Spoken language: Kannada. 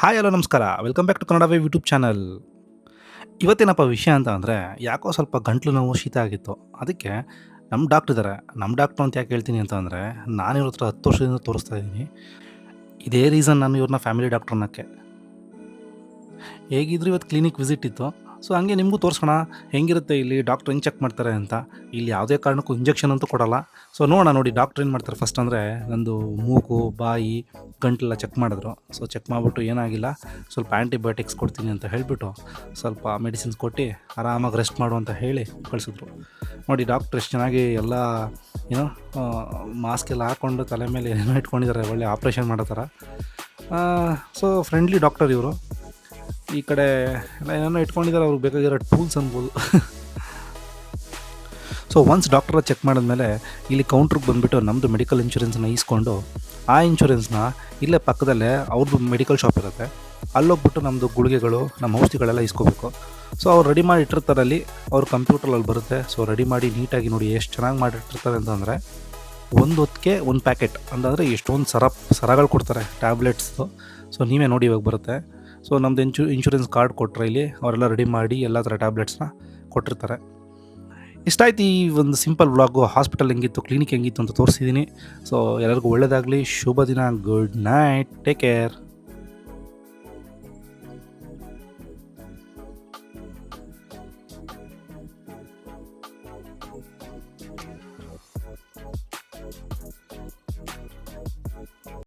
ಹಾಯ್ ಹಲೋ ನಮಸ್ಕಾರ. Welcome back to Kannada wave YouTube channel. ಇವತ್ತೇನಪ್ಪ ವಿಷಯ ಅಂತ ಅಂದರೆ, ಯಾಕೋ ಸ್ವಲ್ಪ ಗಂಟ್ಲು ನೋವು, ಶೀತ ಆಗಿತ್ತು. ಅದಕ್ಕೆ ನಮ್ಮ ಡಾಕ್ಟ್ರ್ ಇದ್ದಾರೆ. ನಮ್ಮ ಡಾಕ್ಟ್ರು ಅಂತ ಯಾಕೆ ಹೇಳ್ತೀನಿ ಅಂತ ಅಂದರೆ, ನಾನು ಇವ್ರ ಹತ್ರ 10 ವರ್ಷದಿಂದ ತೋರಿಸ್ತಾ ಇದ್ದೀನಿ. ಇದೇ ರೀಸನ್ ನಾನು ಇವ್ರನ್ನ ಫ್ಯಾಮಿಲಿ ಡಾಕ್ಟ್ರ್ ಅನ್ನೋಕ್ಕೆ. ಹೇಗಿದ್ರು ಇವತ್ತು ಕ್ಲಿನಿಕ್ ವಿಸಿಟ್ ಇತ್ತು. ಸೊ ಹಂಗೆ ನಿಮಗೂ ತೋರಿಸೋಣ, ಹೆಂಗಿರುತ್ತೆ ಇಲ್ಲಿ ಡಾಕ್ಟ್ರ್ ಹೆಂಗೆ ಚೆಕ್ ಮಾಡ್ತಾರೆ ಅಂತ. ಇಲ್ಲಿ ಯಾವುದೇ ಕಾರಣಕ್ಕೂ ಇಂಜೆಕ್ಷನ್ ಅಂತೂ ಕೊಡಲ್ಲ. ಸೊ ನೋಡೋಣ ನೋಡಿ ಡಾಕ್ಟ್ರ್ ಏನು ಮಾಡ್ತಾರೆ ಫಸ್ಟ್ ಅಂದರೆ, ನಂದು ಮೂಗು, ಬಾಯಿ, ಗಂಟಲೆಲ್ಲ ಚೆಕ್ ಮಾಡಿದ್ರು. ಸೊ ಚೆಕ್ ಮಾಡಿಬಿಟ್ಟು ಏನಾಗಿಲ್ಲ, ಸ್ವಲ್ಪ ಆ್ಯಂಟಿಬಯೋಟಿಕ್ಸ್ ಕೊಡ್ತೀನಿ ಅಂತ ಹೇಳಿಬಿಟ್ಟು ಸ್ವಲ್ಪ ಮೆಡಿಸಿನ್ಸ್ ಕೊಟ್ಟು ಆರಾಮಾಗಿ ರೆಸ್ಟ್ ಮಾಡು ಅಂತ ಹೇಳಿ ಕಳಿಸಿದ್ರು. ನೋಡಿ ಡಾಕ್ಟ್ರ್ ಎಷ್ಟು ಚೆನ್ನಾಗಿ ಎಲ್ಲ ಏನೋ ಮಾಸ್ಕ್ ಎಲ್ಲ ಹಾಕ್ಕೊಂಡು ತಲೆ ಮೇಲೆ ಏನೋ ಇಟ್ಕೊಂಡಿದ್ದಾರೆ, ಒಳ್ಳೆ ಆಪ್ರೇಷನ್ ಮಾಡೋ ಥರ. ಸೊ ಫ್ರೆಂಡ್ಲಿ ಡಾಕ್ಟರ್ ಇವರು. ಈ ಕಡೆ ಎಲ್ಲ ಏನೇನೋ ಇಟ್ಕೊಂಡಿದ್ದಾರೆ, ಅವ್ರಿಗೆ ಬೇಕಾಗಿರೋ ಟೂಲ್ಸ್ ಅನ್ಬೋದು. ಸೊ ಒನ್ಸ್ ಡಾಕ್ಟ್ರ ಚೆಕ್ ಮಾಡಿದ್ಮೇಲೆ ಇಲ್ಲಿ ಕೌಂಟ್ರಿಗೆ ಬಂದುಬಿಟ್ಟು ನಮ್ಮದು ಮೆಡಿಕಲ್ ಇನ್ಶೂರೆನ್ಸ್ನ ಈಸ್ಕೊಂಡು, ಆ ಇನ್ಶೂರೆನ್ಸ್ನ ಇಲ್ಲೇ ಪಕ್ಕದಲ್ಲೇ ಅವ್ರದ್ದು ಮೆಡಿಕಲ್ ಶಾಪ್ ಇರುತ್ತೆ, ಅಲ್ಲೋಗ್ಬಿಟ್ಟು ನಮ್ಮದು ಗುಳಿಗೆಗಳು, ನಮ್ಮ ಔಷಧಿಗಳೆಲ್ಲ ಇಸ್ಕೋಬೇಕು. ಸೊ ಅವ್ರು ರೆಡಿ ಮಾಡಿ ಇಟ್ಟಿರ್ತಾರೆ ಅಲ್ಲಿ, ಅವ್ರ ಕಂಪ್ಯೂಟ್ರಲ್ಲಿ ಬರುತ್ತೆ. ಸೊ ರೆಡಿ ಮಾಡಿ ನೀಟಾಗಿ ನೋಡಿ ಎಷ್ಟು ಚೆನ್ನಾಗಿ ಮಾಡಿಟ್ಟಿರ್ತಾರೆ ಅಂತಂದರೆ, ಒಂದು ಹೊತ್ತಿಗೆ ಒಂದು ಪ್ಯಾಕೆಟ್ ಅಂತಂದರೆ ಎಷ್ಟೊಂದು ಸರಗಳು ಕೊಡ್ತಾರೆ, ಟ್ಯಾಬ್ಲೆಟ್ಸ್ದು. ಸೊ ನೀವೇ ನೋಡಿ ಇವಾಗ ಬರುತ್ತೆ. ಸೊ ನಮ್ಮದು ಇನ್ಶೂರೆನ್ಸ್ ಕಾರ್ಡ್ ಕೊಟ್ಟರೆ ಇಲ್ಲಿ ಅವರೆಲ್ಲ ರೆಡಿ ಮಾಡಿ ಎಲ್ಲ ಥರ ಟ್ಯಾಬ್ಲೆಟ್ಸ್ನ ಕೊಟ್ಟಿರ್ತಾರೆ. ಇಷ್ಟ ಆಯ್ತು ಈ ಒಂದು ಸಿಂಪಲ್ ವ್ಲಾಗು. ಹಾಸ್ಪಿಟಲ್ ಹೆಂಗಿತ್ತು, ಕ್ಲಿನಿಕ್ ಹೆಂಗಿತ್ತು ಅಂತ ತೋರಿಸಿದ್ದೀನಿ. ಸೊ ಎಲ್ಲರಿಗೂ ಒಳ್ಳೆಯದಾಗಲಿ, ಶುಭ ದಿನ, ಗುಡ್ ನೈಟ್, ಟೇಕ್ ಕೇರ್.